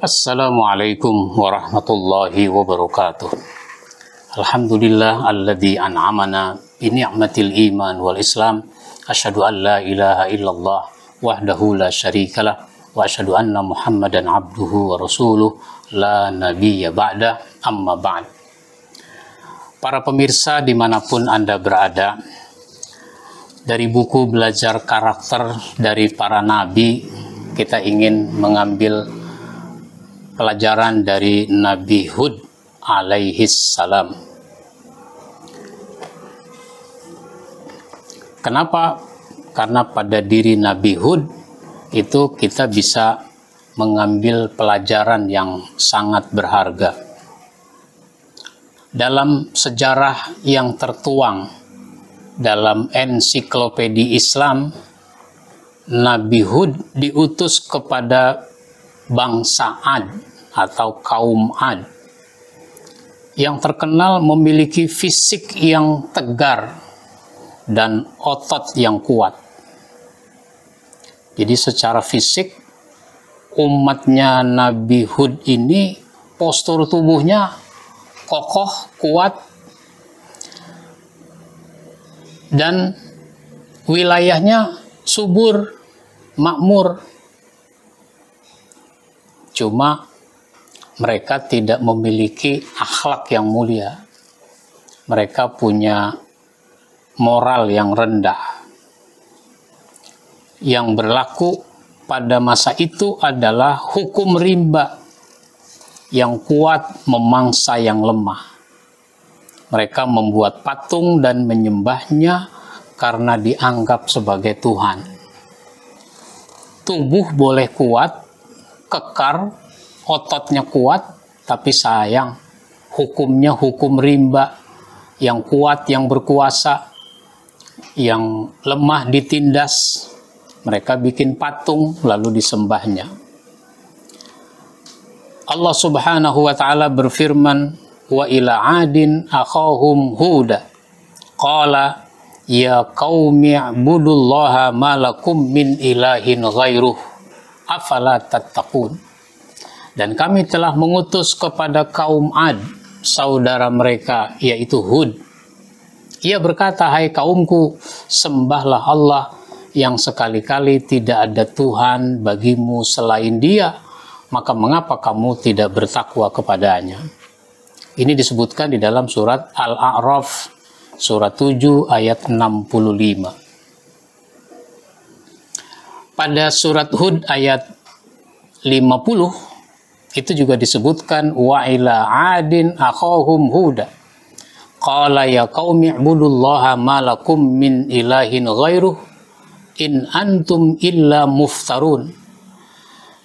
Assalamualaikum warahmatullahi wabarakatuh. Alhamdulillah alladzi an'amana bi ni'matil iman wal islam. Asyhadu an la ilaha illallah wahdahu la syarikalah wa asyhadu anna Muhammadan abduhu wa rasuluh la nabiyya ba'da, amma ba'd. Para pemirsa dimanapun Anda berada, dari buku belajar karakter dari para nabi, kita ingin mengambil pelajaran dari Nabi Hud alaihis salam. Kenapa? Karena pada diri Nabi Hud itu kita bisa mengambil pelajaran yang sangat berharga. Dalam sejarah yang tertuang dalam ensiklopedia Islam, Nabi Hud diutus kepada bangsa Ad atau kaum Ad yang terkenal memiliki fisik yang tegar dan otot yang kuat. Jadi secara fisik umatnya Nabi Hud ini postur tubuhnya kokoh, kuat, dan wilayahnya subur, makmur. Cuma mereka tidak memiliki akhlak yang mulia. Mereka punya moral yang rendah. Yang berlaku pada masa itu adalah hukum rimba yang kuat memangsa yang lemah. Mereka membuat patung dan menyembahnya karena dianggap sebagai Tuhan. Tubuh boleh kuat, kekar, ototnya kuat, tapi sayang hukumnya hukum rimba, yang kuat yang berkuasa, yang lemah ditindas. Mereka bikin patung lalu disembahnya. Allah Subhanahu wa taala berfirman, wa ila adin akhahum huda qala ya qaumi ibudullaha ma lakum min ilahin ghairuh afala tattaqun. Dan kami telah mengutus kepada kaum Ad, saudara mereka, yaitu Hud. Ia berkata, hai kaumku, sembahlah Allah yang sekali-kali tidak ada Tuhan bagimu selain Dia, maka mengapa kamu tidak bertakwa kepadanya? Ini disebutkan di dalam surat Al-A'raf, surat 7 ayat 65. Pada surat Hud ayat 50 itu juga disebutkan wa ila adin akhahum huda qala ya qaumi ibudullaha ma lakum min ilahin ghairuh in antum illa muftarun.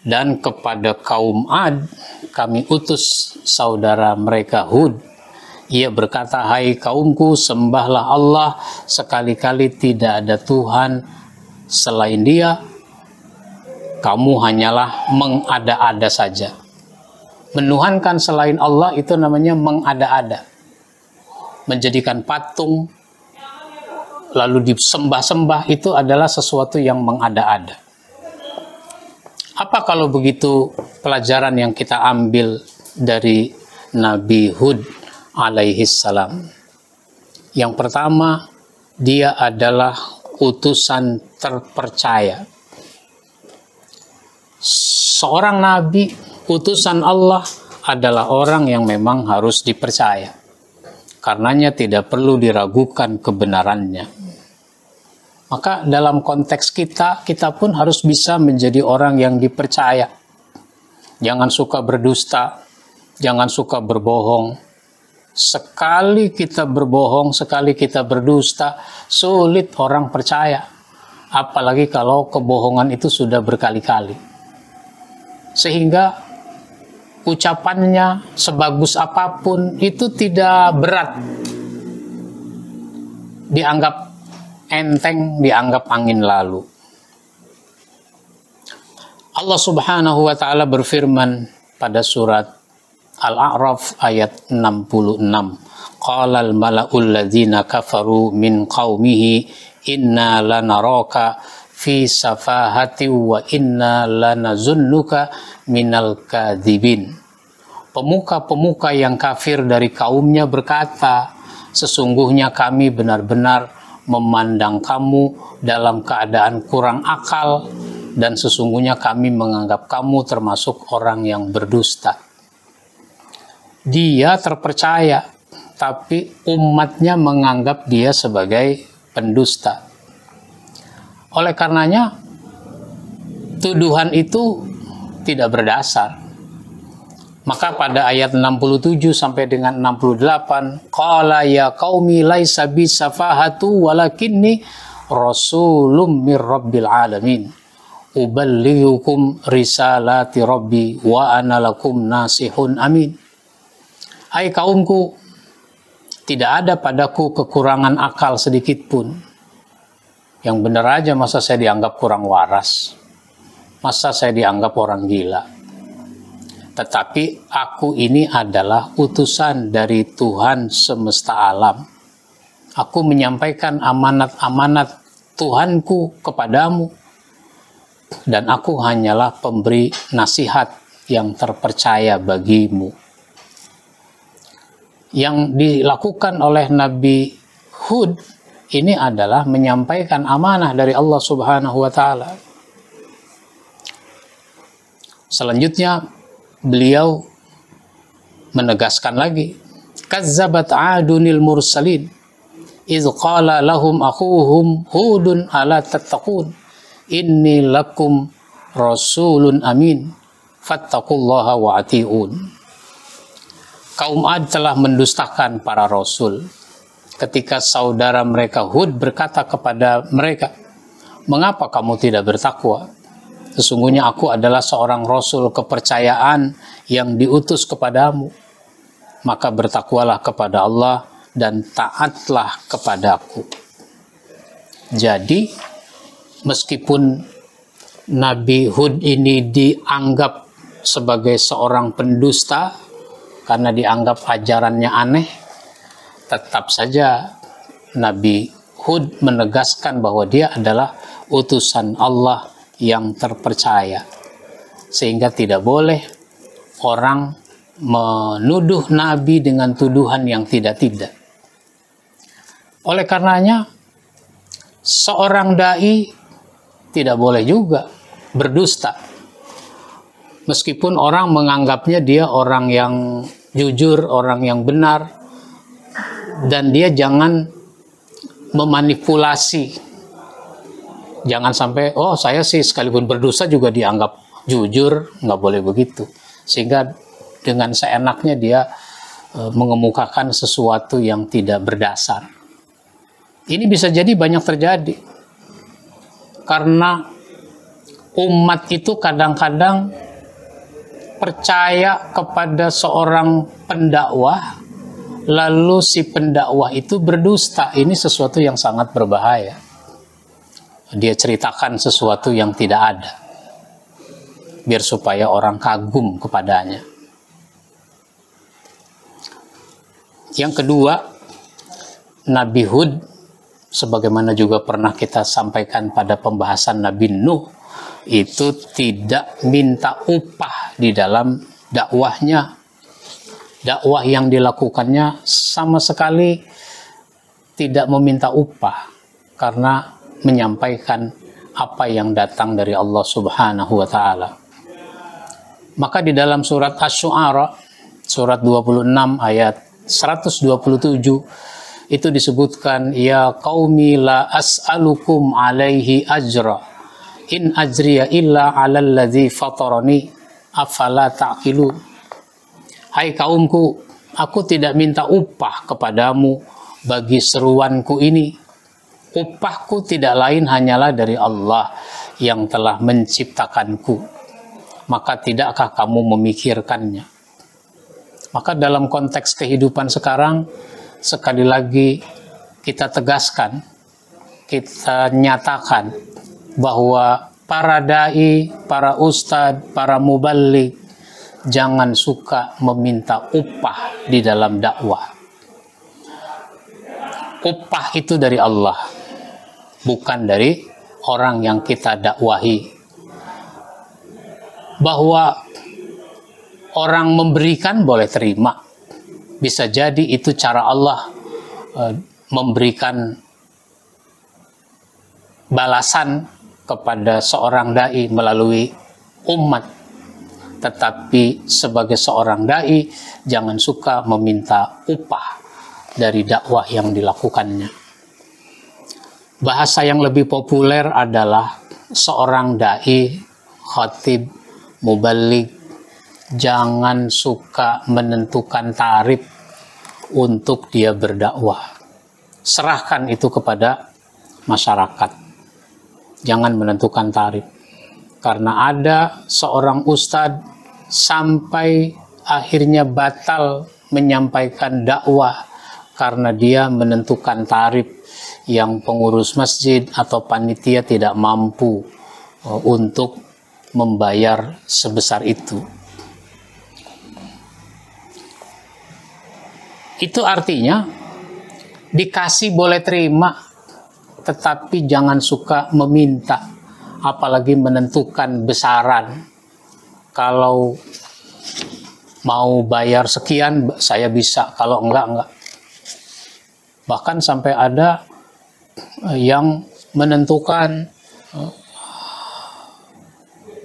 Dan kepada kaum Ad kami utus saudara mereka Hud. Ia berkata, hai kaumku, sembahlah Allah, sekali-kali tidak ada Tuhan selain Dia. Kamu hanyalah mengada-ada saja. Menuhankan selain Allah itu namanya mengada-ada. Menjadikan patung lalu disembah-sembah itu adalah sesuatu yang mengada-ada. Apa kalau begitu pelajaran yang kita ambil dari Nabi Hud alaihis salam? Yang pertama, dia adalah utusan terpercaya. Seorang nabi, utusan Allah, adalah orang yang memang harus dipercaya. Karenanya tidak perlu diragukan kebenarannya. Maka dalam konteks kita pun harus bisa menjadi orang yang dipercaya. Jangan suka berdusta, jangan suka berbohong. Sekali kita berbohong, sekali kita berdusta, sulit orang percaya. Apalagi kalau kebohongan itu sudah berkali-kali. Sehingga ucapannya sebagus apapun itu tidak berat, dianggap enteng, dianggap angin lalu. Allah Subhanahu wa taala berfirman pada surat Al-A'raf ayat 66. Qalal mala'ul ladzina kafaru min qaumihi inna lanaraka fi safahati wa inna lanazunnuka minal kadzibin. Pemuka-pemuka yang kafir dari kaumnya berkata, sesungguhnya kami benar-benar memandang kamu dalam keadaan kurang akal, dan sesungguhnya kami menganggap kamu termasuk orang yang berdusta. Dia terpercaya, tapi umatnya menganggap dia sebagai pendusta. Oleh karenanya, tuduhan itu tidak berdasar. Maka pada ayat 67 sampai dengan 68, qala ya qaumi laisa bi safahatu walakinni rasulun mir rabbil alamin. Uballighukum risalati rabbi wa ana lakum nasihun amin. Hai kaumku, tidak ada padaku kekurangan akal sedikit pun. Yang benar aja masa saya dianggap kurang waras? Masa saya dianggap orang gila? Tetapi aku ini adalah utusan dari Tuhan semesta alam. Aku menyampaikan amanat-amanat Tuhanku kepadamu, dan aku hanyalah pemberi nasihat yang terpercaya bagimu. Yang dilakukan oleh Nabi Hud ini adalah menyampaikan amanah dari Allah Subhanahu wa Ta'ala. Selanjutnya beliau menegaskan lagi, kazzabat adunil mursalin idz qala lahum akhuhum hudun ala tattaqun inni lakum rasulun amin fattaqullaha wa ati'un. Kaum Ad telah mendustakan para rasul ketika saudara mereka Hud berkata kepada mereka, mengapa kamu tidak bertakwa? Sesungguhnya aku adalah seorang rasul kepercayaan yang diutus kepadamu. Maka bertakwalah kepada Allah dan taatlah kepadaku. Jadi, meskipun Nabi Hud ini dianggap sebagai seorang pendusta karena dianggap ajarannya aneh, tetap saja Nabi Hud menegaskan bahwa dia adalah utusan Allah yang terpercaya, sehingga tidak boleh orang menuduh Nabi dengan tuduhan yang tidak-tidak. Oleh karenanya, seorang dai tidak boleh juga berdusta, meskipun orang menganggapnya dia orang yang jujur, orang yang benar, dan dia jangan memanipulasi. Jangan sampai, oh saya sih sekalipun berdosa juga dianggap jujur, nggak boleh begitu. Sehingga dengan seenaknya dia mengemukakan sesuatu yang tidak berdasar. Ini bisa jadi banyak terjadi. Karena umat itu kadang-kadang percaya kepada seorang pendakwah, lalu si pendakwah itu berdusta. Ini sesuatu yang sangat berbahaya. Dia ceritakan sesuatu yang tidak ada, biar supaya orang kagum kepadanya. Yang kedua, Nabi Hud, sebagaimana juga pernah kita sampaikan pada pembahasan Nabi Nuh, itu tidak minta upah di dalam dakwahnya. Dakwah yang dilakukannya sama sekali tidak meminta upah, karena menyampaikan apa yang datang dari Allah Subhanahu wa Ta'ala. Maka di dalam surat Asy-Syu'ara, surat 26 ayat 127, itu disebutkan, ya qaumi la as'alukum alaihi ajra in ajriya illa 'alal ladzi fatarani afala ta'qilun. Hai kaumku, aku tidak minta upah kepadamu bagi seruanku ini. Upahku tidak lain hanyalah dari Allah yang telah menciptakanku. Maka tidakkah kamu memikirkannya? Maka dalam konteks kehidupan sekarang, sekali lagi kita tegaskan, kita nyatakan bahwa para dai, para ustadz, para muballigh jangan suka meminta upah di dalam dakwah. Upah itu dari Allah, bukan dari orang yang kita dakwahi, bahwa orang memberikan boleh terima, bisa jadi itu cara Allah memberikan balasan kepada seorang dai melalui umat. Tetapi sebagai seorang dai, jangan suka meminta upah dari dakwah yang dilakukannya. Bahasa yang lebih populer adalah seorang dai, khatib, muballigh, jangan suka menentukan tarif untuk dia berdakwah. Serahkan itu kepada masyarakat. Jangan menentukan tarif. Karena ada seorang ustadz sampai akhirnya batal menyampaikan dakwah karena dia menentukan tarif yang pengurus masjid atau panitia tidak mampu untuk membayar sebesar itu. Itu artinya dikasih boleh terima, tetapi jangan suka meminta, apalagi menentukan besaran. Kalau mau bayar sekian, saya bisa, kalau enggak. Bahkan sampai ada yang menentukan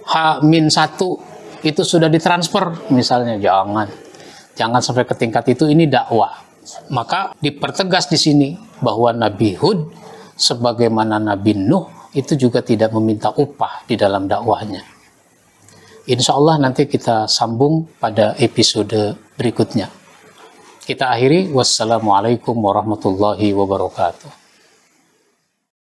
H-1 itu sudah ditransfer misalnya. Jangan sampai ke tingkat itu. Ini dakwah. Maka dipertegas di sini bahwa Nabi Hud sebagaimana Nabi Nuh itu juga tidak meminta upah di dalam dakwahnya. Insya Allah nanti kita sambung pada episode berikutnya. Kita akhiri. Wassalamualaikum warahmatullahi wabarakatuh.